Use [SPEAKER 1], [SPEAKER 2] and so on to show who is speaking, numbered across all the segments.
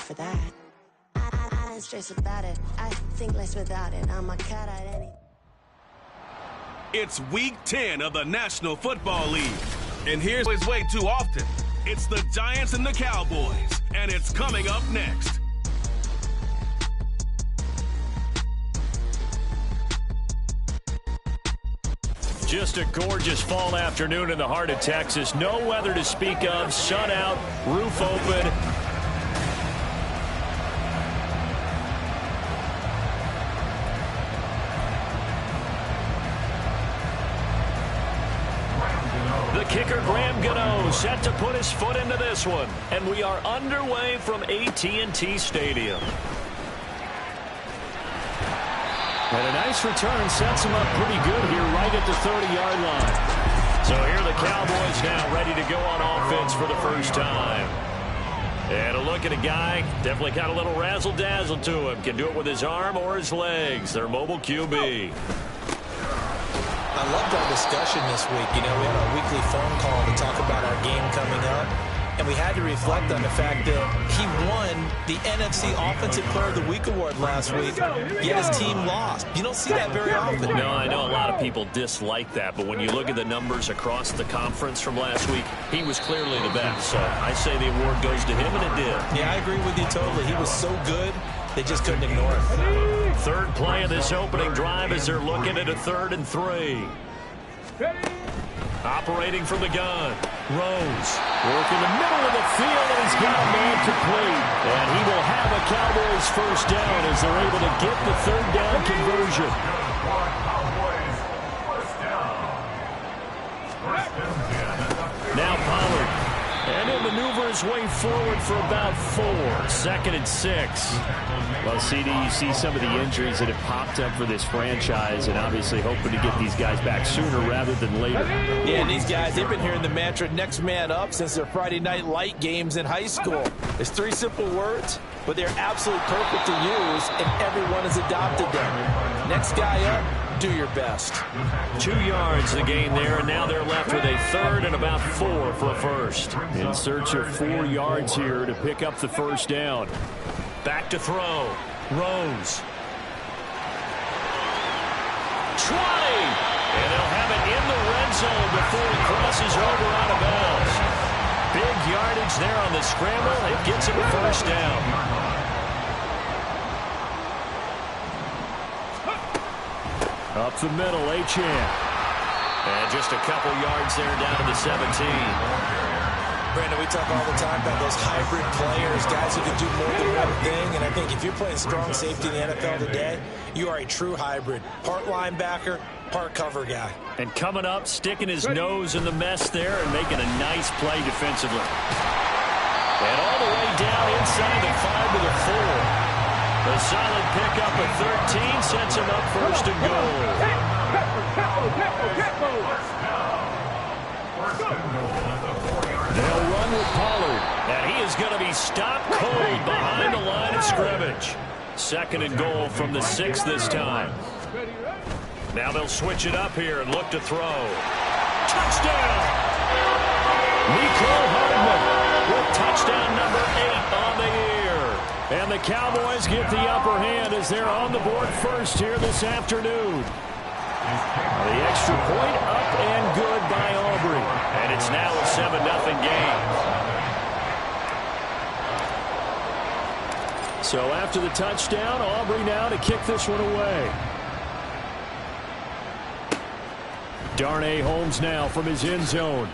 [SPEAKER 1] for that. I don't stress about it. I think less without it. I'm a cat at any.
[SPEAKER 2] It's Week 10 of the National Football League. And here's his way too often. It's the Giants and the Cowboys. And it's coming up next.
[SPEAKER 3] Just a gorgeous fall afternoon in the heart of Texas. No weather to speak of. Sun out, roof open. The kicker, Graham Gano, set to put his foot into this one. And we are underway from AT&T Stadium. And a nice return sets him up pretty good here right at the 30-yard line. So here are the Cowboys now ready to go on offense for the first time. And a look at a guy, definitely got a little razzle-dazzle to him. Can do it with his arm or his legs. Their mobile QB.
[SPEAKER 4] I loved our discussion this week. You know, we had our weekly phone call to talk about our game coming up. And we had to reflect on the fact that he won the NFC Offensive Player of the Week award last week, yet his team lost. You don't see that very often.
[SPEAKER 3] No, I know a lot of people dislike that, but when you look at the numbers across the conference from last week, he was clearly the best. So I say the award goes to him, and it did.
[SPEAKER 4] Yeah, I agree with you totally. He was so good, they just couldn't ignore it.
[SPEAKER 3] Third play of this opening drive as they're looking at a 3rd and 3. Operating from the gun. Rose working the middle of the field, and he's got a man complete. And he will have a Cowboys first down as they're able to get the 3rd down conversion. Now Pollard. And he'll maneuver his way forward for about 4. 2nd and 6. Well, CD, you see some of the injuries that have popped up for this franchise, and obviously hoping to get these guys back sooner rather than later.
[SPEAKER 4] Yeah, and these guys, they've been hearing the mantra next man up since their Friday night light games in high school. It's 3 simple words, but they're absolutely perfect to use, and everyone has adopted them. Next guy up, do your best.
[SPEAKER 3] 2 yards the gain there, and now they're left with a 3rd and about 4 for a first. In search of 4 yards here to pick up the first down. Back to throw. Rose. Trying. And they'll have it in the red zone before he crosses over out of bounds. Big yardage there on the scramble. It gets him a first down. Up the middle, Achane. And just a couple yards there down to the 17.
[SPEAKER 4] Brandon, we talk all the time about those hybrid players, guys who can do more than one thing. And I think if you're playing strong safety in the NFL today, you are a true hybrid. Part linebacker, part cover guy.
[SPEAKER 3] And coming up, sticking his nose in the mess there and making a nice play defensively. And all the way down inside the 5 to the 4. A solid pickup at 13 sets him up 1st and goal. They'll run with Pollard. And he is going to be stopped cold behind the line of scrimmage. 2nd and goal from the 6 this time. Now they'll switch it up here and look to throw. Touchdown! Mecole Hardman with touchdown number 8 on the year. And the Cowboys get the upper hand as they're on the board first here this afternoon. The extra point up and good by Aubrey. And it's now a 7-0 game. So after the touchdown, Aubrey now to kick this one away. Darnay Holmes now from his end zone.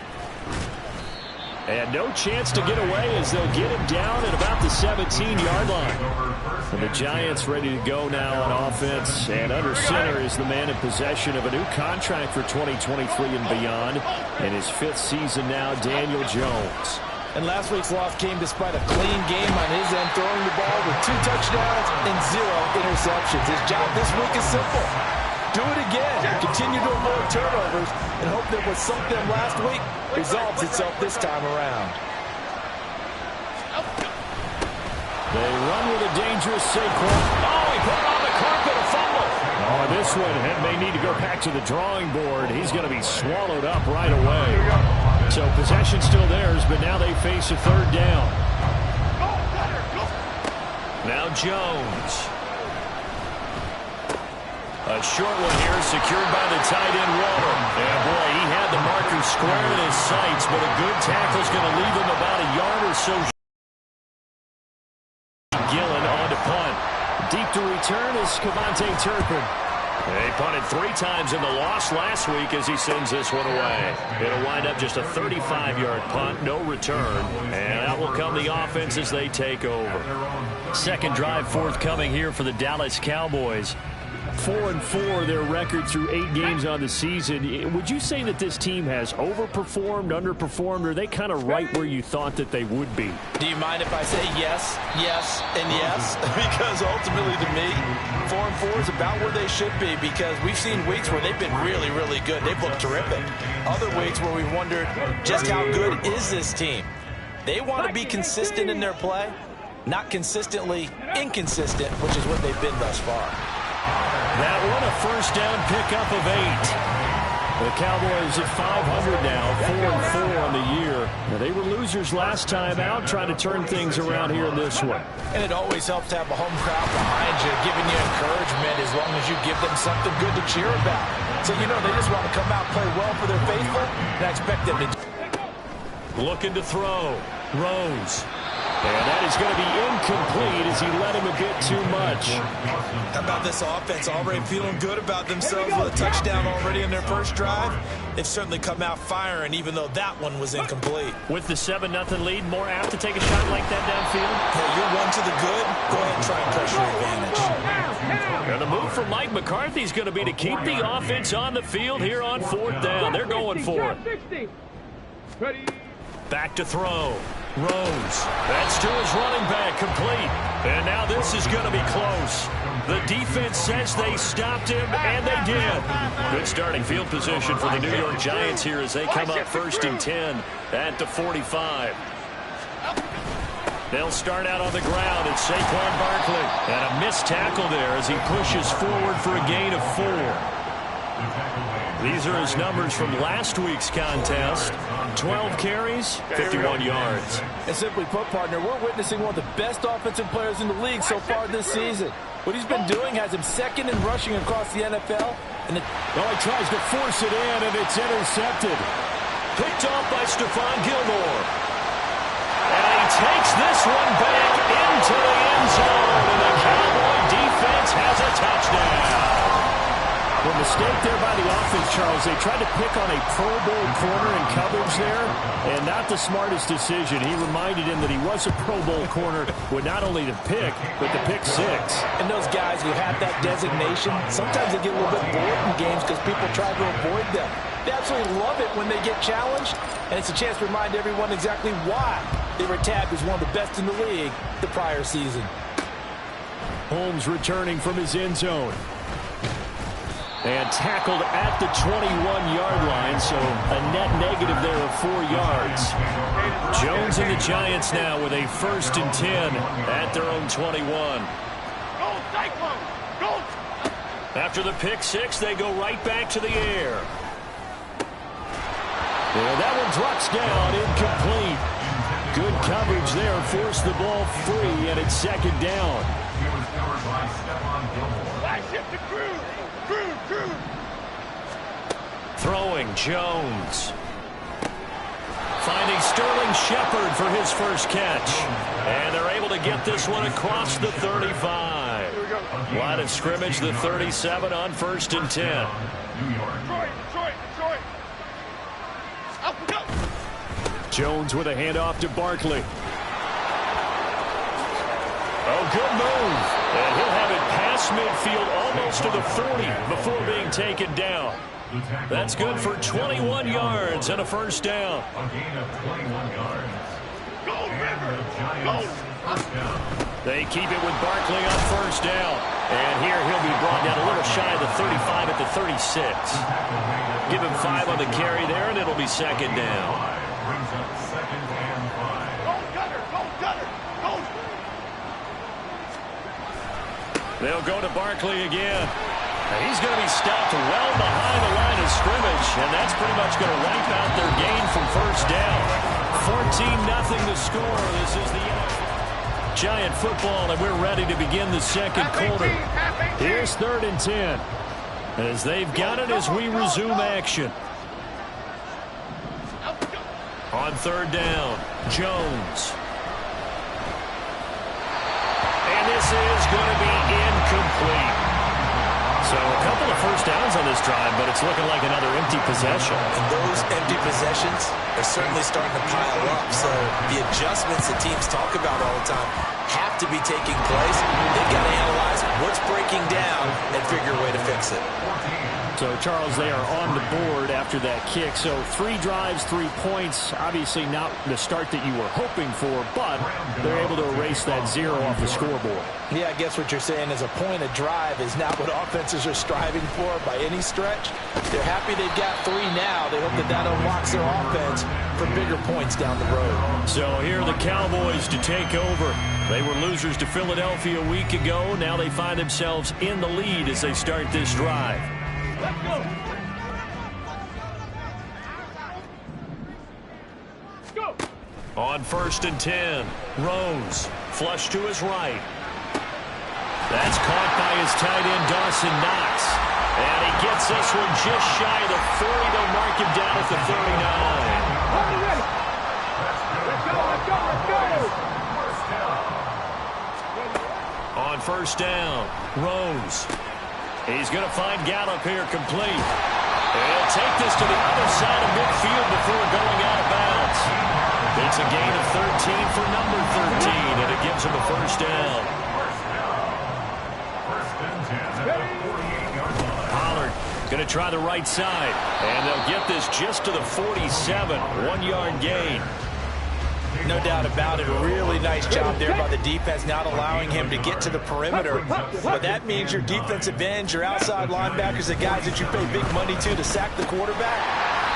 [SPEAKER 3] And no chance to get away as they'll get him down at about the 17-yard line. And the Giants ready to go now on offense. And under center is the man in possession of a new contract for 2023 and beyond. In his 5th season now, Daniel Jones.
[SPEAKER 4] And last week's loss came despite a clean game on his end, throwing the ball with 2 touchdowns and 0 interceptions. His job this week is simple. Do it again. Continue to avoid turnovers and hope that what sunk them last week resolves itself this time around.
[SPEAKER 3] They run with a dangerous Saquon. Oh, he put it on the carpet, a fumble. Oh, this one may need to go back to the drawing board. He's going to be swallowed up right away. So possession still theirs, but now they face a 3rd down. Now Jones. A short one here, secured by the tight end Waller. And boy, he had the marker square in his sights, but a good tackle's going to leave him about a yard or so. Gillen on to punt. Deep to return is Cavante Turpin. They punted 3 times in the loss last week as he sends this one away. It'll wind up just a 35-yard punt, no return. And out will come the offense as they take over. Second drive forthcoming here for the Dallas Cowboys. 4-4 their record through 8 games on the season. Would you say that this team has overperformed, underperformed, or are they kind of right where you thought that they would be?
[SPEAKER 4] Do you mind if I say yes, yes, and yes? Because ultimately to me, 4-4 is about where they should be, because we've seen weeks where they've been really, really good. They've looked terrific. Other weeks where we've wondered just how good is this team. They want to be consistent in their play, not consistently inconsistent, which is what they've been thus far.
[SPEAKER 3] That one a first down pickup of 8. The Cowboys at 500 now, 4-4 on the year. Now, they were losers last time out, trying to turn things around here in this one.
[SPEAKER 4] And it always helps to have a home crowd behind you, giving you encouragement as long as you give them something good to cheer about. So, you know, they just want to come out, play well for their faithful, and I expect them to.
[SPEAKER 3] Looking to throw. Rose. And that is going to be incomplete as he led him a bit too much.
[SPEAKER 4] How about this offense already feeling good about themselves with a touchdown already in their first drive? They've certainly come out firing, even though that one was incomplete.
[SPEAKER 3] With the 7-0 lead, more apt to take a shot like that downfield?
[SPEAKER 4] Hey, you're one to the good. Go ahead and try and press your advantage.
[SPEAKER 3] And the move from Mike McCarthy is going to be to keep the offense on the field here on 4th down. They're going for it. Back to throw. Rose. That's to his running back, complete. And now this is going to be close. The defense says they stopped him, and they did. Good starting field position for the New York Giants here as they come up 1st and 10 at the 45. They'll start out on the ground. It's Saquon Barkley. And a missed tackle there as he pushes forward for a gain of 4. These are his numbers from last week's contest. 12 carries, 51 yards.
[SPEAKER 5] And simply put, partner, we're witnessing one of the best offensive players in the league so far this season. What he's been doing has him second in rushing across the NFL. And
[SPEAKER 3] he tries to force it in, and it's intercepted. Picked off by Stephon Gilmore. And he takes this one back into the end zone, and the Cowboy defense has a touchdown. The mistake there by the offense, Charles, they tried to pick on a Pro Bowl corner in coverage there, and not the smartest decision. He reminded him that he was a Pro Bowl corner with not only the pick, but the pick 6.
[SPEAKER 4] And those guys who have that designation, sometimes they get a little bit bored in games because people try to avoid them. They absolutely love it when they get challenged, and it's a chance to remind everyone exactly why they were tagged as one of the best in the league the prior season.
[SPEAKER 3] Holmes returning from his end zone. And tackled at the 21-yard line, so a net negative there of 4 yards. Jones and the Giants now with a 1st and 10 at their own 21. After the pick 6, they go right back to the air. And that one drops down, incomplete. Good coverage there, forced the ball free, and it's 2nd down. Throwing, Jones. Finding Sterling Shepard for his first catch. And they're able to get this one across the 35. Line of scrimmage, the 37 on 1st and 10. Jones with a handoff to Barkley. Oh, good move. And he'll have it past midfield almost to the 40 before being taken down. That's good for 21 yards and a 1st down. They keep it with Barkley on 1st down. And here he'll be brought down a little shy of the 35 at the 36. Give him 5 on the carry there, and it'll be 2nd down. They'll go to Barkley again. And he's going to be stopped well behind the line of scrimmage, and that's pretty much going to wipe out their gain from 1st down. 14-0 to score. This is the NFL. Giant football, and we're ready to begin the second quarter. Here's 3rd and 10. As they've got it as we resume action. On 3rd down, Jones. And this is going to be incomplete. So a couple of first downs on this drive, but it's looking like another empty possession.
[SPEAKER 4] And those empty possessions are certainly starting to pile up. So the adjustments that teams talk about all the time have to be taking place. They've got to analyze what's breaking down and figure a way to fix it.
[SPEAKER 3] So, Charles, they are on the board after that kick. So 3 drives, 3 points. Obviously not the start that you were hoping for, but they're able to erase that 0 off the scoreboard.
[SPEAKER 5] Yeah, I guess what you're saying is a point a drive is not what offenses are striving for by any stretch. They're happy they've got 3 now. They hope that that unlocks their offense for bigger points down the road.
[SPEAKER 3] So here are the Cowboys to take over. They were losers to Philadelphia a week ago. Now they find themselves in the lead as they start this drive.
[SPEAKER 6] Let's go. Go.
[SPEAKER 3] On 1st and 10, Rose, flush to his right. That's caught by his tight end, Dawson Knox. And he gets this one just shy of the 40. They'll mark him down at the 39.
[SPEAKER 6] Let's go, let's go, let's go.
[SPEAKER 3] On 1st down, Rose. He's going to find Gallup here complete. And he'll take this to the other side of midfield before going out of bounds. It's a gain of 13 for number 13, and it gives him a 1st down. Pollard going to try the right side, and they'll get this just to the 47, 1-yard gain.
[SPEAKER 5] No doubt about it. A really nice job there by the defense, not allowing him to get to the perimeter. But that means your defensive ends, your outside linebackers, the guys that you pay big money to sack the quarterback,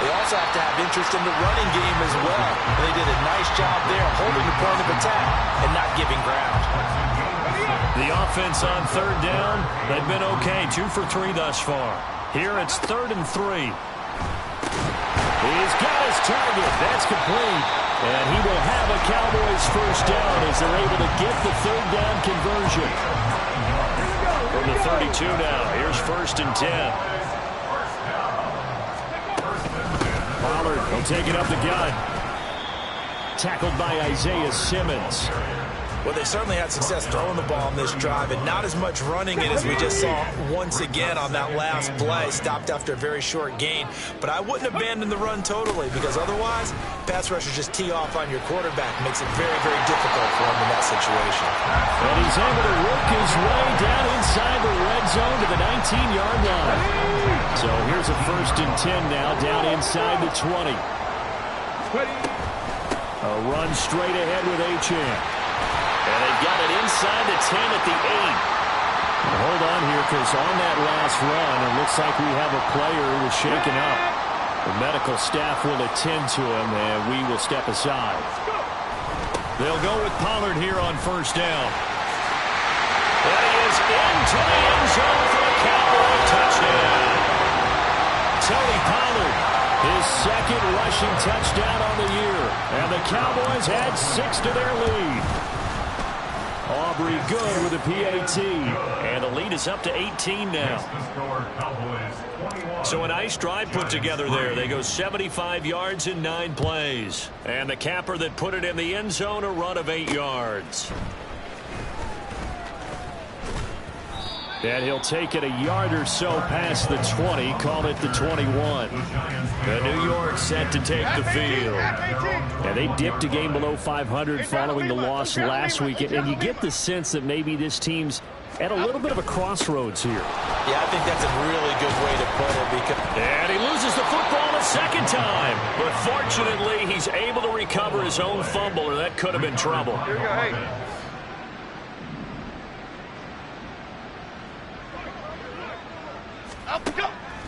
[SPEAKER 5] they also have to have interest in the running game as well. And they did a nice job there holding the point of attack and not giving ground.
[SPEAKER 3] The offense on 3rd down, they've been okay. 2 for 3 thus far. Here it's 3rd and 3. He's got his target. That's complete. And he will have a Cowboys 1st down as they're able to get the 3rd down conversion. From the 32 now, here's 1st and 10. Pollard will take it up the gut. Tackled by Isaiah Simmons.
[SPEAKER 4] Well, they certainly had success throwing the ball on this drive, and not as much running it as we just saw once again on that last play. Stopped after a very short gain. But I wouldn't abandon the run totally, because otherwise, pass rushers just tee off on your quarterback. Makes it very, very difficult for him in that situation.
[SPEAKER 3] And he's able to work his way down inside the red zone to the 19-yard line. So here's a 1st and 10 now, down inside the 20. A run straight ahead with Achane. And they've got it inside the 10 at the 8. Hold on here, because on that last run, it looks like we have a player who was shaken up. The medical staff will attend to him, and we will step aside. They'll go with Pollard here on 1st down. And he is into the end zone for a Cowboy touchdown. Tony Pollard, his 2nd rushing touchdown on the year. And the Cowboys add 6 to their lead. Aubrey good with a PAT. And the lead is up to 18 now. So a nice drive put together there. They go 75 yards in 9 plays. And the capper that put it in the end zone, a run of 8 yards. And he'll take it a yard or so past the 20, call it the 21. The New York set to take the field. And they dipped a game below 500 following the loss last week. And you get the sense that maybe this team's at a little bit of a crossroads here.
[SPEAKER 5] Yeah, I think that's a really good way to put it.
[SPEAKER 3] And he loses the football a 2nd time. But fortunately, he's able to recover his own fumble, or that could have been trouble.
[SPEAKER 6] Here you go, hey.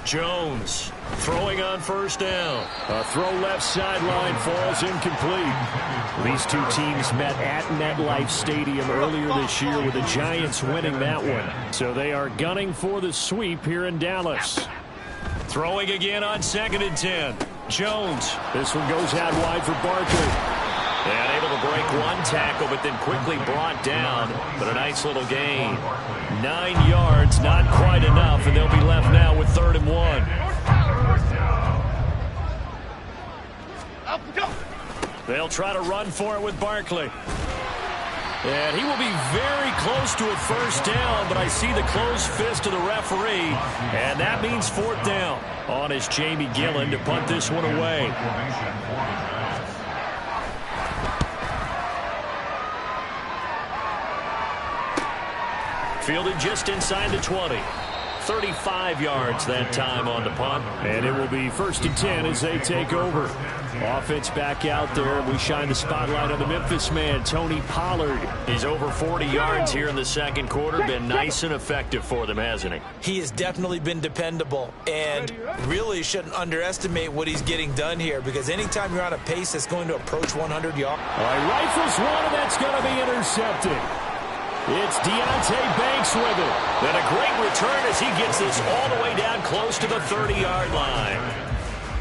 [SPEAKER 3] Jones throwing on 1st down. A throw left sideline falls incomplete. These two teams met at MetLife Stadium earlier this year with the Giants winning that one. So they are gunning for the sweep here in Dallas. Throwing again on 2nd and 10. Jones. This one goes out wide for Barker. And able to break one tackle, but then quickly brought down. But a nice little gain. 9 yards, not quite enough, and they'll be left now with 3rd and 1. They'll try to run for it with Barkley. And he will be very close to a 1st down, but I see the closed fist of the referee, and that means 4th down. On is Jamie Gillen to punt this one away. Fielded just inside the 20. 35 yards that time on the punt. And it will be 1st and 10 as they take over. Offense back out there. We shine the spotlight on the Memphis man, Tony Pollard. He's over 40 yards here in the 2nd quarter. Been nice and effective for them, hasn't he?
[SPEAKER 4] He has definitely been dependable, and really shouldn't underestimate what he's getting done here, because anytime you're on a pace that's going to approach 100 yards.
[SPEAKER 3] All right, rifles one, and that's going to be intercepted. It's Deonte Banks with it. And a great return as he gets this all the way down close to the 30-yard line.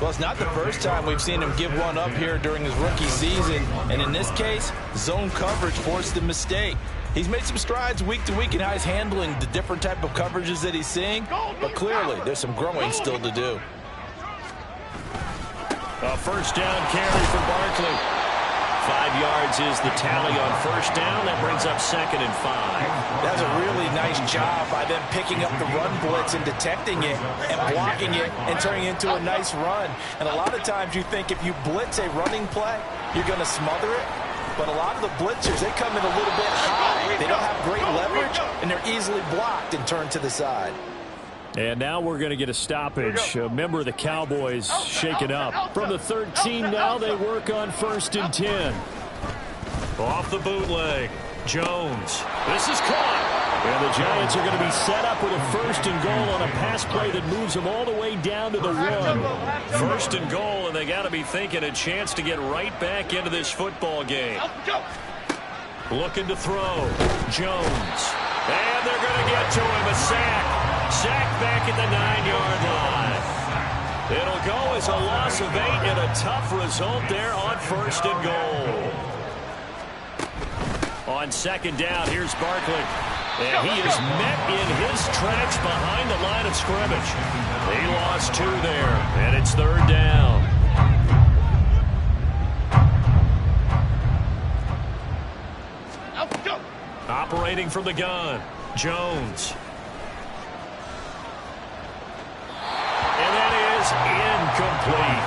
[SPEAKER 4] Well, it's not the first time we've seen him give one up here during his rookie season. And in this case, zone coverage forced the mistake. He's made some strides week to week in how he's handling the different type of coverages that he's seeing. But clearly, there's some growing still to do.
[SPEAKER 3] A 1st down carry for Barkley. 5 yards is the tally on 1st down. That brings up 2nd and 5.
[SPEAKER 4] That's a really nice job by them picking up the run blitz and detecting it and blocking it and turning it into a nice run. And a lot of times you think if you blitz a running play, you're going to smother it. But a lot of the blitzers, they come in a little bit high. They don't have great leverage, and they're easily blocked and turned to the side.
[SPEAKER 3] And now we're going to get a stoppage. A member of the Cowboys shaken up. From the 13 now, they work on 1st and 10. Off the bootleg. Jones. This is caught. And the Giants are going to be set up with a 1st and goal on a pass play that moves them all the way down to the 1. 1st and goal, and they got to be thinking a chance to get right back into this football game. Looking to throw. Jones. And they're going to get to him. A sack. Sack back at the 9-yard line. It'll go as a loss of 8 and a tough result there on 1st and goal. On 2nd down, here's Barkley. And he is met in his tracks behind the line of scrimmage. He lost 2 there, and it's 3rd down. Operating from the gun, Jones. Incomplete.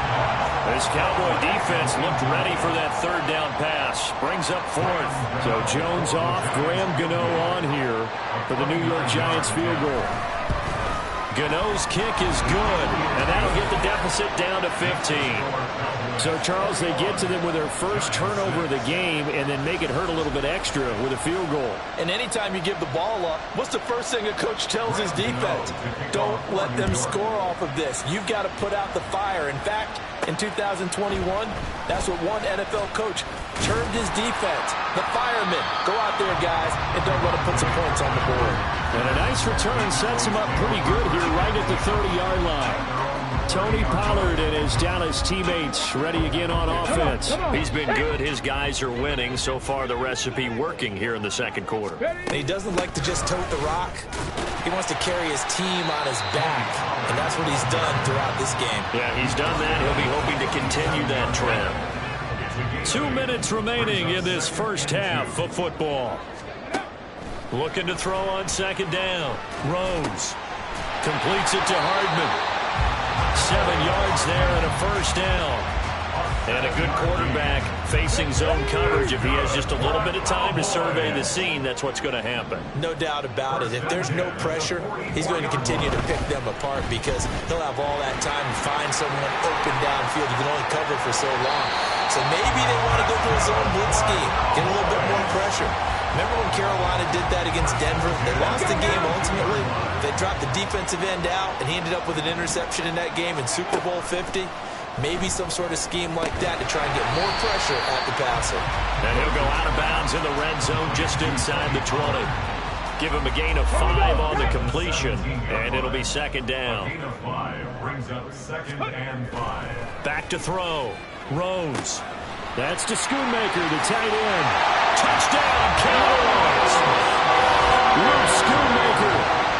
[SPEAKER 3] This Cowboy defense looked ready for that 3rd down pass. Brings up 4th. So Jones off, Graham Gano on here for the New York Giants field goal. Gano's kick is good, and that'll get the deficit down to 15. So, Charles, they get to them with their first turnover of the game and then make it hurt a little bit extra with a field goal.
[SPEAKER 4] And anytime you give the ball up, what's the first thing a coach tells his defense? Don't let them score off of this. You've got to put out the fire. In fact, in 2021, that's what one NFL coach termed his defense. The firemen. Go out there, guys, and don't let them put some points on the board.
[SPEAKER 3] And a nice return sets him up pretty good here right at the 30-yard line. Tony Pollard and his Dallas teammates ready again on offense. He's been good. His guys are winning. So far, the recipe working here in the 2nd quarter.
[SPEAKER 4] And he doesn't like to just tote the rock. He wants to carry his team on his back, and that's what he's done throughout this game.
[SPEAKER 3] Yeah, he's done that. He'll be hoping to continue that trend. 2 minutes remaining in this 1st half of football. Looking to throw on 2nd down. Rose completes it to Hardman. 7 yards there and a 1st down. And a good quarterback facing zone coverage. If he has just a little bit of time to survey the scene, that's what's going to happen.
[SPEAKER 4] No doubt about it. If there's no pressure, he's going to continue to pick them apart because he'll have all that time to find someone open downfield. You can only cover for so long. So maybe they want to go to a zone blitz scheme, get a little bit more pressure. Remember when Carolina did that against Denver? They lost the game ultimately. They dropped the defensive end out, and he ended up with an interception in that game in Super Bowl 50. Maybe some sort of scheme like that to try and get more pressure at the passer.
[SPEAKER 3] And he'll go out of bounds in the red zone just inside the 20. Give him a gain of 5 on the completion, and it'll be 2nd down.
[SPEAKER 6] Gain of 5 brings up 2nd and 5.
[SPEAKER 3] Back to throw. Rose. That's to Schoonmaker, the tight end. Touchdown, Cowboys! Luke Schoonmaker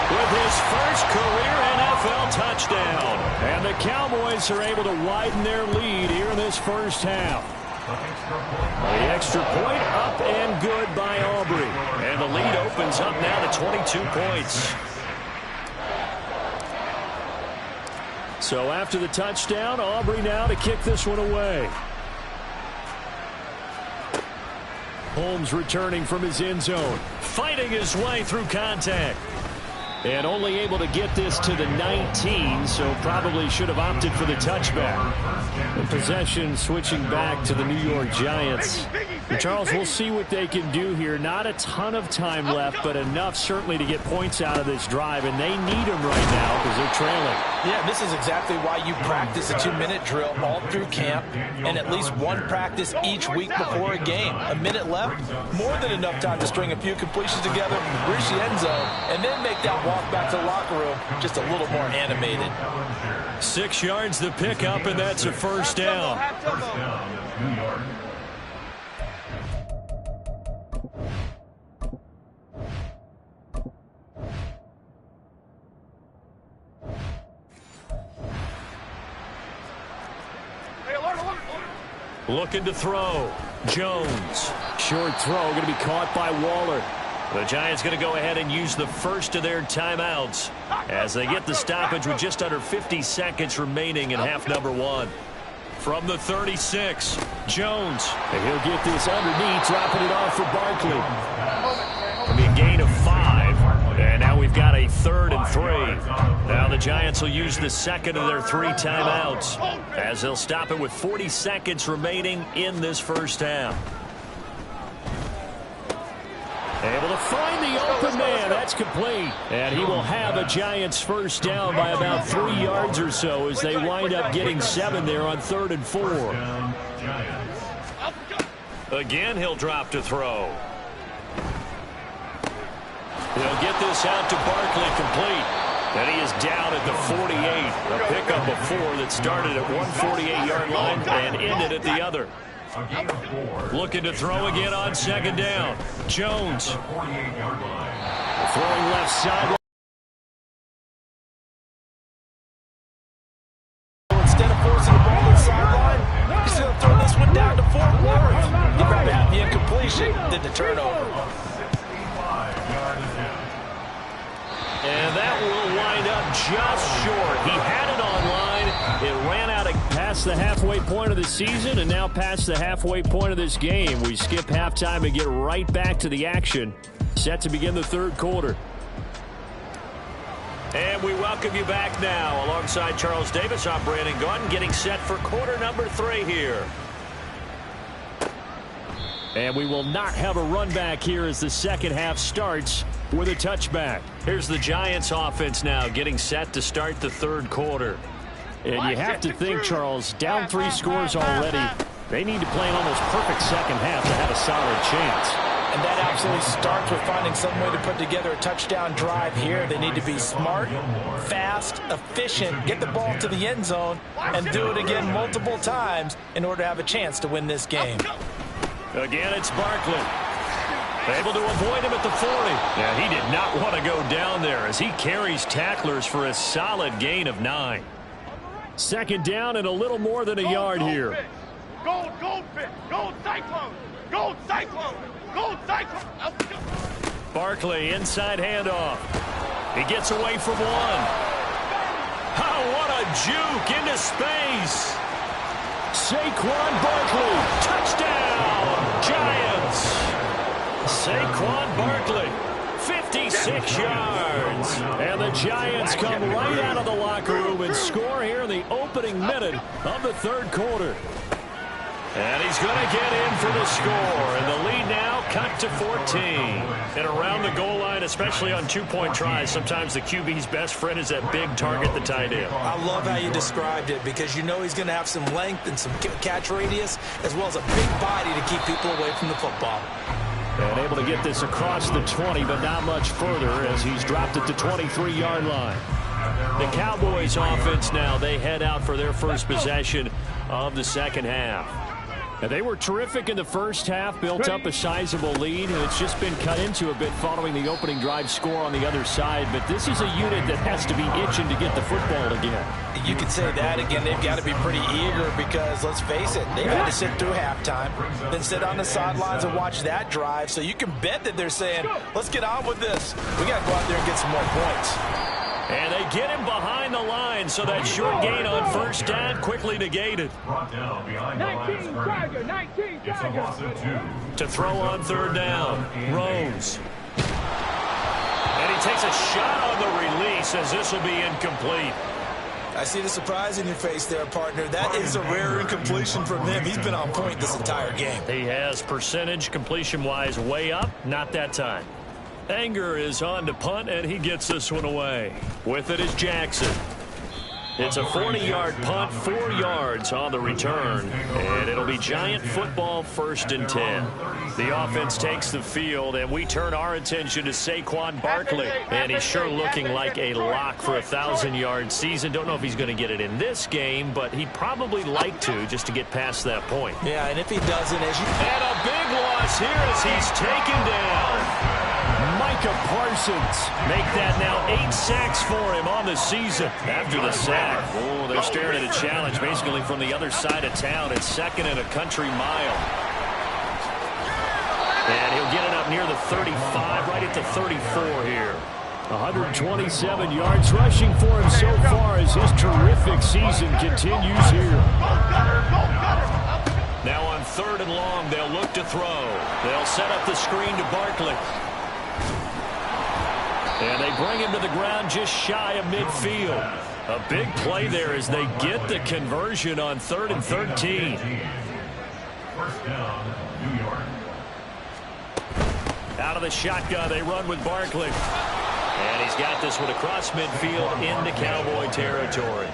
[SPEAKER 3] with his first career NFL touchdown. And the Cowboys are able to widen their lead here in this first half. The extra point up and good by Aubrey. And the lead opens up now to 22 points. So after the touchdown, Aubrey now to kick this one away. Holmes returning from his end zone, fighting his way through contact. And only able to get this to the 19, so probably should have opted for the touchback. The possession switching back to the New York Giants. And Charles, we'll see what they can do here. Not a ton of time left, but enough certainly to get points out of this drive, and they need them right now because they're trailing.
[SPEAKER 5] Yeah, this is exactly why you practice a 2-minute drill all through camp and at least one practice each week before a game. A minute left, more than enough time to string a few completions together, reach the end zone, and then make that walk back to the locker room just a little more animated.
[SPEAKER 3] 6 yards to pick up, and that's a first down. Looking to throw. Jones. Short throw going to be caught by Waller. The Giants going to go ahead and use the first of their timeouts as they get the stoppage with just under 50 seconds remaining in half number 1. From the 36, Jones. And he'll get this underneath, dropping it off for Barkley. It'll be a gain of 5. And now we've got a 3rd and 3. Now the Giants will use the second of their 3 timeouts as they'll stop it with 40 seconds remaining in this first half. Able to find the open man. That's complete. And he will have a Giants first down by about 3 yards or so as they wind up getting 7 there on 3rd and 4. Again, he'll drop to throw. He'll get this out to Barkley complete. And he is down at the 48. A pickup of 4 that started at one 48-yard line and ended at the other. Looking to throw again on 2nd down. Jones. Throwing left side.
[SPEAKER 5] Instead of forcing the ball to the sideline, he's going to throw this one down to Fort Worth. He'd rather have the incompletion than the turnover.
[SPEAKER 3] And that will wind up just short. He had it online. It ran out past the halfway point of the season and now past the halfway point of this game. We skip halftime and get right back to the action. Set to begin the 3rd quarter. And we welcome you back now. Alongside Charles Davis, I'm Brandon Gaudin, getting set for quarter number 3 here. And we will not have a run back here as the second half starts with a touchback. Here's the Giants offense now getting set to start the 3rd quarter. And you have to think, Charles, down 3 scores already. They need to play an almost perfect second half to have a solid chance.
[SPEAKER 5] And that absolutely starts with finding some way to put together a touchdown drive here. They need to be smart, fast, efficient, get the ball to the end zone, and do it again multiple times in order to have a chance to win this game.
[SPEAKER 3] Again, it's Barkley. Able to avoid him at the 40. Yeah, he did not want to go down there as he carries tacklers for a solid gain of 9. 2nd down and a little more than a yard here.
[SPEAKER 6] Gold, goldfish, gold cyclone, gold cyclone, gold cyclone.
[SPEAKER 3] Barkley, inside handoff. He gets away from 1. Oh, what a juke into space. Saquon Barkley, touchdown, Giants. Saquon Barkley, 56 yards. And the Giants come right out of the locker room and score here in the opening minute of the 3rd quarter. And he's going to get in for the score. And the lead now cut to 14. And around the goal line, especially on 2-point tries, sometimes the QB's best friend is that big target, the tight end.
[SPEAKER 5] I love how you described it because you know he's going to have some length and some catch radius as well as a big body to keep people away from the football.
[SPEAKER 3] And able to get this across the 20, but not much further as he's dropped it to 23-yard line. The Cowboys offense now, they head out for their first possession of the second half. And they were terrific in the first half, built up a sizable lead, and it's just been cut into a bit following the opening drive score on the other side. But this is a unit that has to be itching to get the football again.
[SPEAKER 5] You could say that again. They've got to be pretty eager because, let's face it, they've had to sit through halftime, then sit on the sidelines and watch that drive. So you can bet that they're saying, let's get on with this. We got to go out there and get some more points.
[SPEAKER 3] And they get him behind the line, so that short gain on first down quickly negated.
[SPEAKER 6] 19 Tiger, 19 Tiger.
[SPEAKER 3] To throw on third down, Rose. And he takes a shot on the release as this will be incomplete.
[SPEAKER 4] I see the surprise in your face there, partner. That is a rare incompletion from him. He's been on point this entire game.
[SPEAKER 3] He has percentage completion-wise way up, not that time. Anger is on to punt, and he gets this one away. With it is Jackson. It's a 40-yard punt, 4 yards on the return, and it'll be Giant football 1st and 10. The offense takes the field, and we turn our attention to Saquon Barkley, and he's sure looking like a lock for a 1,000-yard season. Don't know if he's going to get it in this game, but he'd probably like to just to get past that point.
[SPEAKER 4] Yeah, and if he doesn't, as you...
[SPEAKER 3] And a big loss here as he's taken down. Micah Parsons make that now 8 sacks for him on the season. After the sack, oh, they're staring at a challenge basically from the other side of town. It's 2nd and a country mile. And he'll get it up near the 35, right at the 34 here. 127 yards rushing for him so far as his terrific season continues here. Now on 3rd and long, they'll look to throw. They'll set up the screen to Barkley. And they bring him to the ground just shy of midfield. A big play there as they get the conversion on 3rd and 13.
[SPEAKER 7] First down, New York.
[SPEAKER 3] Out of the shotgun, they run with Barkley. And he's got this one across midfield into Cowboy territory.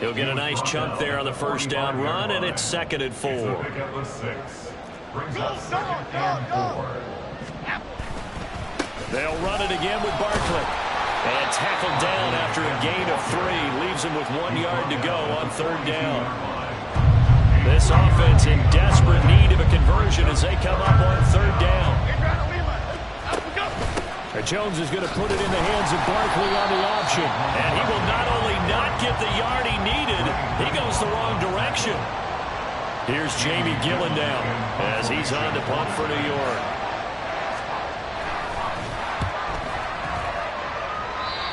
[SPEAKER 3] He'll get a nice chunk there on the first down run, and it's 2nd and 4. They'll run it again with Barkley. And tackled down after a gain of 3. Leaves him with 1 yard to go on 3rd down. This offense in desperate need of a conversion as they come up on 3rd down. Jones is going to put it in the hands of Barkley on the option. And he will not only not get the yard he needed, he goes the wrong direction. Here's Jamie Gillen down as he's on to punt for New York.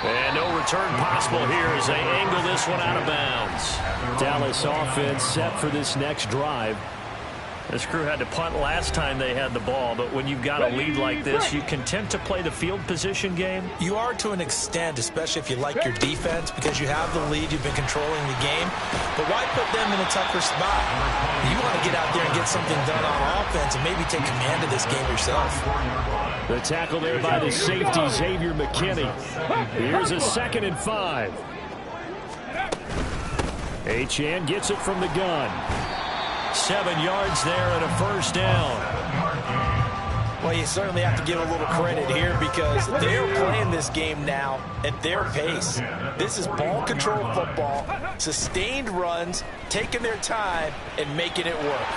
[SPEAKER 3] And no return possible here as they angle this one out of bounds. Dallas offense set for this next drive. This crew had to punt last time they had the ball, but when you've got a lead like this, you content to play the field position game?
[SPEAKER 4] You are to an extent, especially if you like your defense, because you have the lead, you've been controlling the game. But why put them in a tougher spot? You want to get out there and get something done on offense and maybe take command of this game yourself.
[SPEAKER 3] The tackle there by the safety, Xavier McKinney. Here's a 2nd and 5. Achane gets it from the gun. 7 yards there and a first down.
[SPEAKER 5] Well, you certainly have to give a little credit here because they're playing this game now at their pace. This is ball control football, sustained runs, taking their time, and making it work.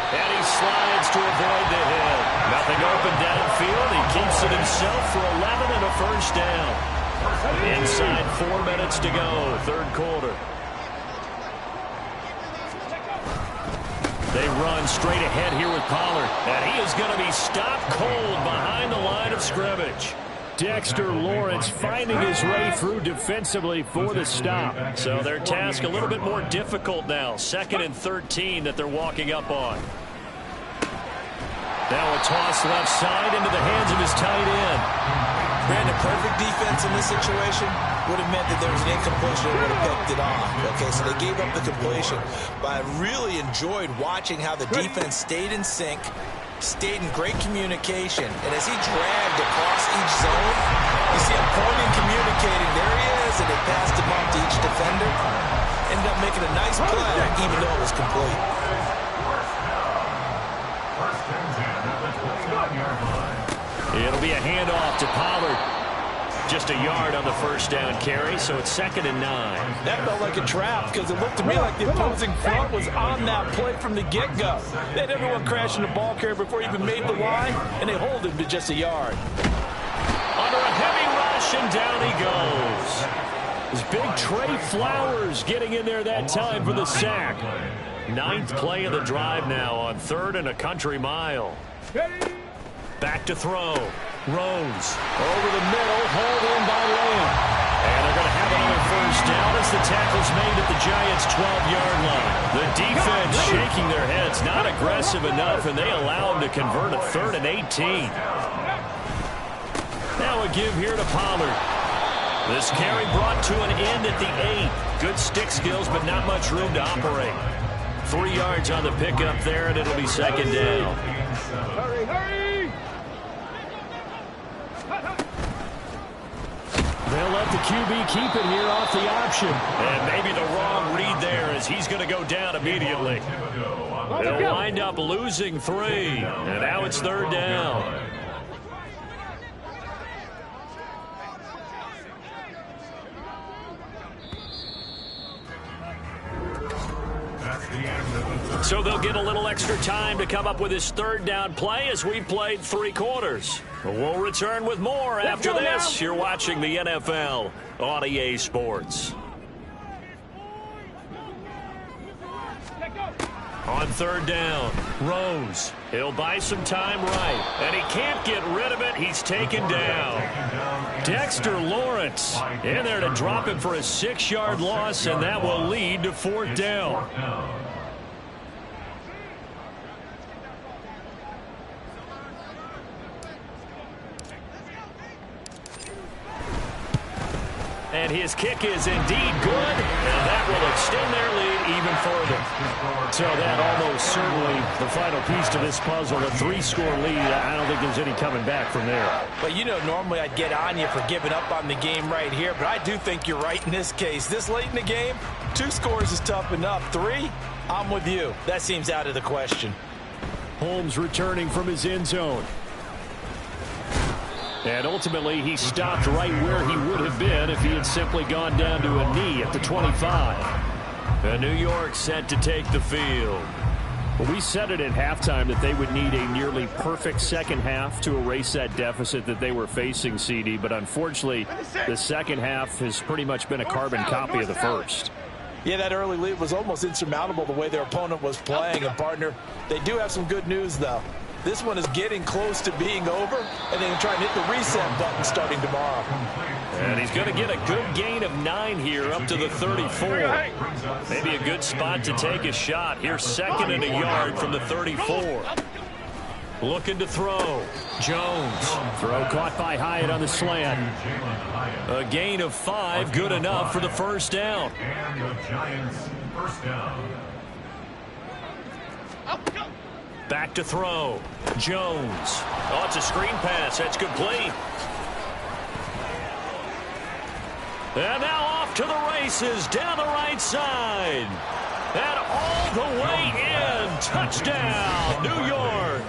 [SPEAKER 3] And he slides to avoid the hit. Nothing open downfield. He keeps it himself for 11 and a first down. Inside 4 minutes to go, 3rd quarter. They run straight ahead here with Pollard. And he is going to be stopped cold behind the line of scrimmage. Dexter Lawrence finding his way through defensively for the stop. So their task a little bit more difficult now. 2nd and 13 that they're walking up on. Now a toss left side into the hands of his tight end.
[SPEAKER 4] Brandon, perfect defense in this situation would have meant that there was an incompletion that would have picked it off. Okay, so they gave up the completion. But I really enjoyed watching how the defense stayed in sync, stayed in great communication. And as he dragged across each zone, you see him pointing, communicating. There he is, and they passed him off to each defender. Ended up making a nice play, even though it was complete.
[SPEAKER 3] It'll be a handoff to Pollard. Just a yard on the first down carry, so it's 2nd and 9.
[SPEAKER 5] That felt like a trap because it looked to me like the opposing front was on that play from the get-go. They had everyone crashing the ball carrier before he even made the line, and they hold him to just a yard.
[SPEAKER 3] Under a heavy rush, and down he goes. It's big Trey Flowers getting in there that time for the sack. 9th play of the drive now on 3rd and a country mile. Back to throw. Rose over the middle, hauled in by Lamb. And they're going to have another first down as the tackle's made at the Giants' 12-yard line. The defense shaking their heads, not aggressive enough, and they allow them to convert a 3rd and 18. Now a give here to Pollard. This carry brought to an end at the 8. Good stick skills, but not much room to operate. 3 yards on the pickup there, and it'll be 2nd down.
[SPEAKER 6] Hurry, hurry!
[SPEAKER 3] They'll let the QB keep it here off the option. And maybe the wrong read there as he's going to go down immediately. They'll wind up losing 3. And now it's 3rd down. So they'll get a little extra time to come up with his 3rd down play as we played 3 quarters. We'll return with more after this. You're watching the NFL on EA Sports. On 3rd down, Rose. He'll buy some time right, and he can't get rid of it. He's taken down. Dexter Lawrence in there to drop him for a 6-yard loss, and that will lead to 4th down. And his kick is indeed good, and that will extend their lead even further. So that almost certainly the final piece to this puzzle, a 3-score lead. I don't think there's any coming back from there.
[SPEAKER 5] But, you know, normally I'd get on you for giving up on the game right here, but I do think you're right in this case. This late in the game, 2 scores is tough enough. 3, I'm with you. That seems out of the question.
[SPEAKER 3] Holmes returning from his end zone. And ultimately, he stopped right where he would have been if he had simply gone down to a knee at the 25. And New York set to take the field. Well, we said it at halftime that they would need a nearly perfect second half to erase that deficit that they were facing, CD. But unfortunately, the second half has pretty much been a carbon copy of the first.
[SPEAKER 5] Yeah, that early lead was almost insurmountable the way their opponent was playing. And, partner, they do have some good news, though. This one is getting close to being over, and they can try and hit the reset button starting tomorrow.
[SPEAKER 3] And he's going to get a good gain of 9 here up to the 34. Maybe a good spot to take a shot. Here's 2nd and a yard from the 34. Looking to throw. Jones. Throw caught by Hyatt on the slant. A gain of 5, good enough for the first down.
[SPEAKER 7] And the Giants' first down.
[SPEAKER 3] Back to throw. Jones. Oh, it's a screen pass. That's complete. And now off to the races down the right side. And all the way in. Touchdown, New York.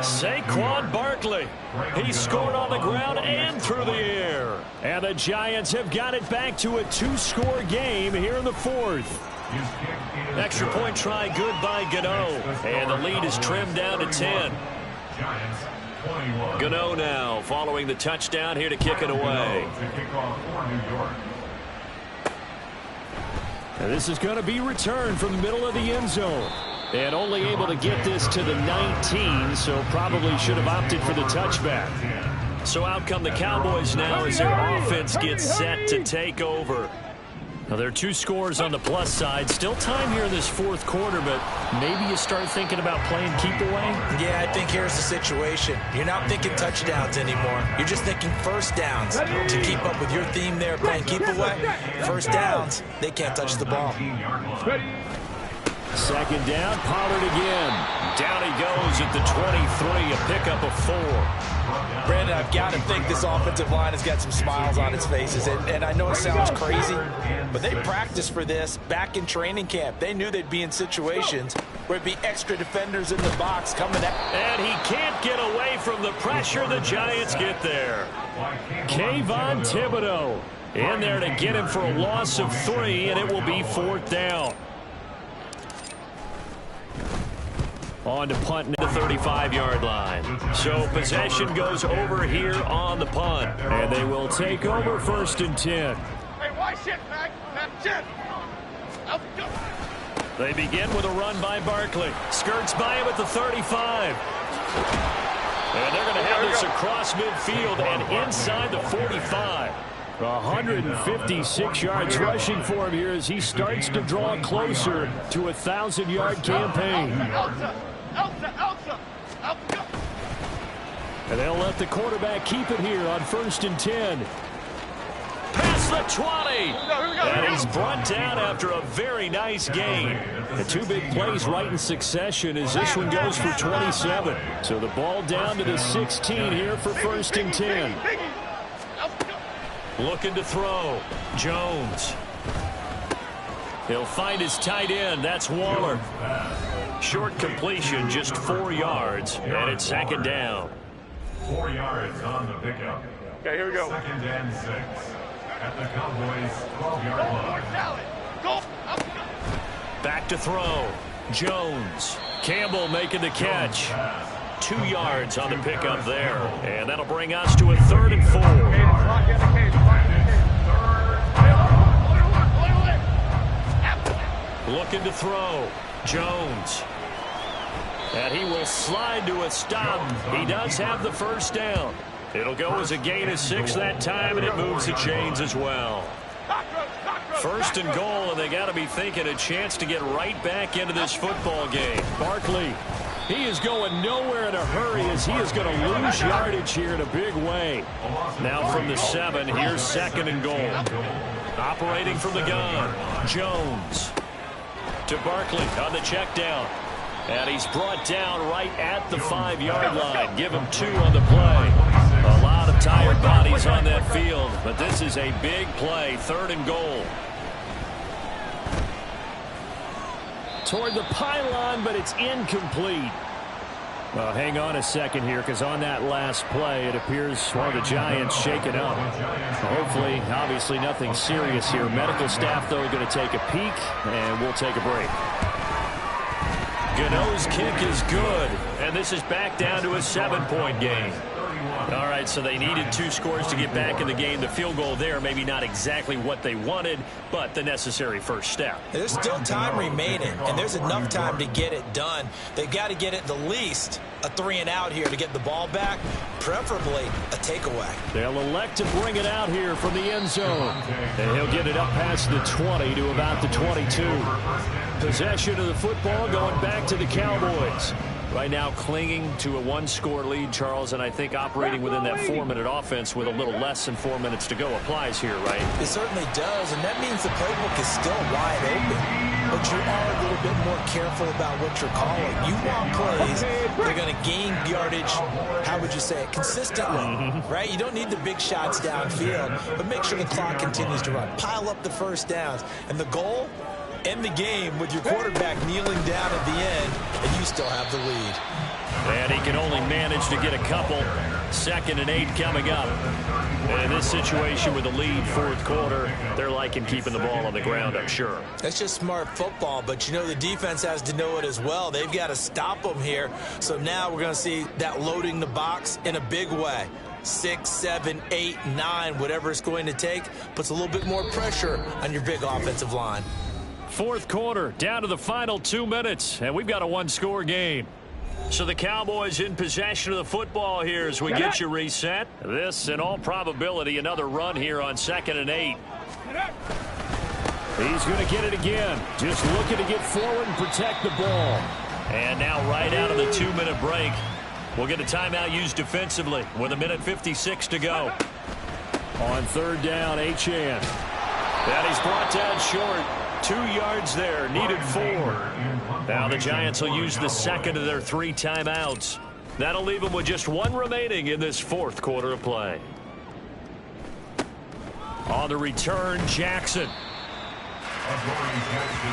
[SPEAKER 3] Saquon Barkley. He scored on the ground and through the air. And the Giants have got it back to a 2-score game here in the 4th. Extra point try good by Gano. And the lead is trimmed down to 10. Gano now following the touchdown here to kick it away. And this is going to be returned from the middle of the end zone. And only able to get this to the 19, so probably should have opted for the touchback. So out come the Cowboys now as their offense gets set to take over. Now, there are 2 scores on the plus side. Still time here in this 4th quarter, but maybe you start thinking about playing keep away?
[SPEAKER 5] Yeah, I think here's the situation. You're not thinking touchdowns anymore. You're just thinking first downs. To keep up with your theme there, playing keep away, first downs, they can't touch the ball.
[SPEAKER 3] 2nd down, Pollard again. Down he goes at the 23, a pickup of 4.
[SPEAKER 5] Brandon, and I've got to think this offensive line has got some smiles on its faces. And I know it sounds crazy, but they practiced for this back in training camp. They knew they'd be in situations where it'd be extra defenders in the box coming out.
[SPEAKER 3] And he can't get away from the pressure. The Giants get there. Kayvon Thibodeaux in there to get him for a loss of 3, and it will be 4th down. On to punt at the 35-yard line. So possession goes over here on the punt. And they will take over 1st and 10.
[SPEAKER 6] Hey, why shit, Mac? Mac, shit. Let's go.
[SPEAKER 3] They begin with a run by Barkley. Skirts by him at the 35. And they're going to have this across midfield and inside the 45. 156 yards rushing for him here as he starts to draw closer to a 1,000-yard campaign.
[SPEAKER 6] Elsa.
[SPEAKER 3] And they'll let the quarterback keep it here on 1st and 10. Past the 20. And he's brought down after a very nice gain. The 2 big plays right in succession as this one goes for 27. So the ball down to the 16 here for 1st and 10. Looking to throw. Jones. He'll find his tight end. That's Waller. Short completion, just 4 yards, and it's 2nd down.
[SPEAKER 7] 4 yards on the pickup.
[SPEAKER 6] Okay, here we go.
[SPEAKER 7] 2nd and 6 at the Cowboys' 12-yard line.
[SPEAKER 6] Go.
[SPEAKER 3] Back to throw. Jones. Campbell making the catch. 2 yards on the pickup there, and that'll bring us to a 3rd and 4. Looking to throw. Jones. And he will slide to a stop. He does have the 1st down. It'll go as a gain of 6 that time, and it moves the chains as well. 1st and goal, and they got to be thinking a chance to get right back into this football game. Barkley, he is going nowhere in a hurry as he is going to lose yardage here in a big way. Now from the 7, here's 2nd and goal. Operating from the gun, Jones. To Barkley on the check down. And he's brought down right at the 5-yard line. Give him 2 on the play. A lot of tired bodies on that field, but this is a big play. 3rd and goal. Toward the pylon, but it's incomplete. Well, hang on a second here, because on that last play, it appears one of the Giants shaken up. Hopefully, obviously nothing serious here. Medical staff, though, are going to take a peek, and we'll take a break. Gano's kick is good, and this is back down to a 7-point game. All right, so they needed 2 scores to get back in the game. The field goal there, maybe not exactly what they wanted, but the necessary first step.
[SPEAKER 4] There's still time remaining, and there's enough time to get it done. They've got to get it the least a 3-and-out here to get the ball back, preferably a takeaway.
[SPEAKER 3] They'll elect to bring it out here from the end zone. And he'll get it up past the 20 to about the 22. Possession of the football going back to the Cowboys. Right now clinging to a 1-score lead, Charles, and I think operating within that 4-minute offense with a little less than 4 minutes to go applies here, right?
[SPEAKER 4] It certainly does, and that means the playbook is still wide open. But you are a little bit more careful about what you're calling. You want plays that are going to gain yardage, how would you say it, consistently, right? You don't need the big shots downfield, but make sure the clock continues to run. Pile up the first downs. And the goal? End the game with your quarterback kneeling down at the end, and you still have the lead.
[SPEAKER 3] And he can only manage to get a couple. 2nd and 8 coming up. And in this situation with the lead 4th quarter, they're liking keeping the ball on the ground, I'm sure.
[SPEAKER 4] That's just smart football, but you know the defense has to know it as well. They've got to stop them here. So now we're going to see that loading the box in a big way. 6, 7, 8, 9, whatever it's going to take, puts a little bit more pressure on your big offensive line.
[SPEAKER 3] 4th quarter, down to the final 2 minutes, and we've got a 1-score game. So the Cowboys in possession of the football here as we get you reset. This, in all probability, another run here on 2nd and 8. He's going to get it again. Just looking to get forward and protect the ball. And now right out of the 2-minute break, we'll get a timeout used defensively with 1:56 to go. On 3rd down, Achane. And he's brought down short. 2 yards there, needed 4. Now the Giants will use the 2nd of their 3 timeouts. That'll leave them with just one remaining in this fourth quarter of play. On the return, Jackson.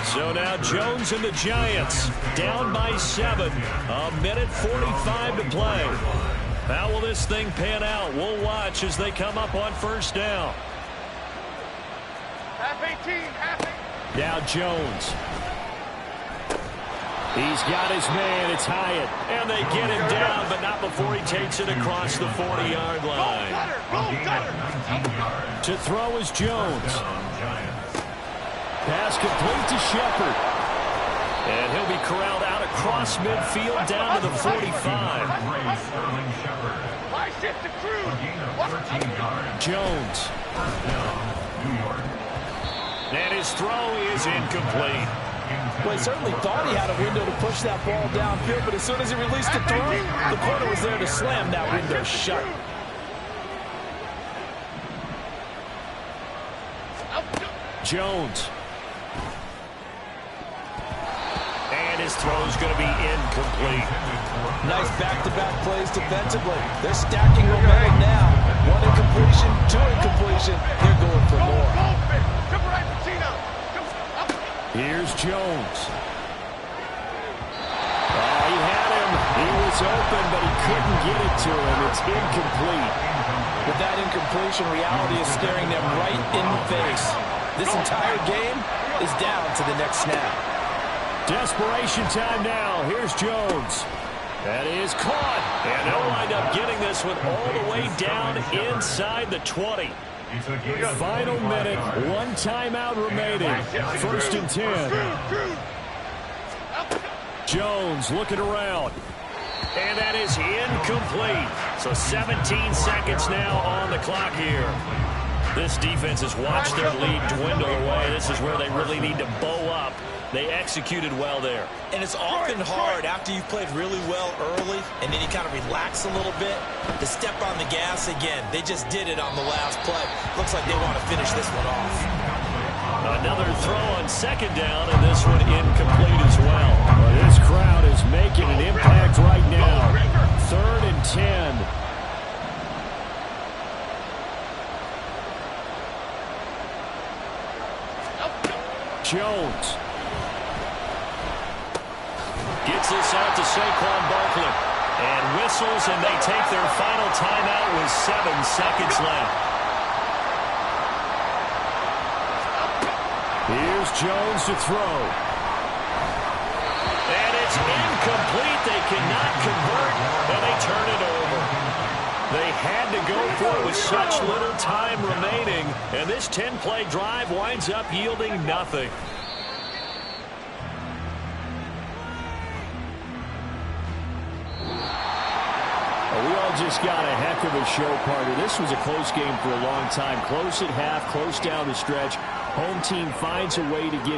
[SPEAKER 3] So now Jones and the Giants down by 7. A minute 45 to play. How will this thing pan out? We'll watch as they come up on first down.
[SPEAKER 6] Half 18, half 18.
[SPEAKER 3] Now Jones. He's got his man. It's Hyatt. And they get him down, but not before he takes it across the 40-yard line. To throw is Jones. Pass complete to Shepard. And he'll be corralled out across midfield down to the 45. Jones. And his throw is incomplete.
[SPEAKER 5] Well, he certainly thought he had a window to push that ball downfield, but as soon as he released the throw, the corner was there to slam that window shut.
[SPEAKER 3] Jones. And his throw is going to be incomplete.
[SPEAKER 5] Nice back-to-back plays defensively. They're stacking momentum now. 1 incompletion, 2 incompletion. They're going for more.
[SPEAKER 3] Here's Jones. Oh, he had him. He was open, but he couldn't get it to him. It's incomplete.
[SPEAKER 5] With that incompletion, reality is staring them right in the face. This entire game is down to the next snap.
[SPEAKER 3] Desperation time now. Here's Jones. That is caught. And they'll wind up getting this one all the way down inside the 20. Final minute. 1 timeout remaining. 1st and 10. Jones looking around. And that is incomplete. So 17 seconds now on the clock here. This defense has watched their lead dwindle away. This is where they really need to bow up. They executed well there.
[SPEAKER 4] And it's often hard after you've played really well early and then you kind of relax a little bit to step on the gas again. They just did it on the last play. Looks like they want to finish this one off.
[SPEAKER 3] Another throw on 2nd down, and this one incomplete as well. This crowd is making an impact right now. 3rd and 10. Jones. Gets this out to Saquon Barkley. And whistles, and they take their final timeout with 7 seconds left. Here's Jones to throw. And it's incomplete. They cannot convert, and they turn it over. They had to go for it with such little time remaining, and this 10-play drive winds up yielding nothing. We all just got a heck of a show, partner. This was a close game for a long time. Close at half, close down the stretch. Home team finds a way to get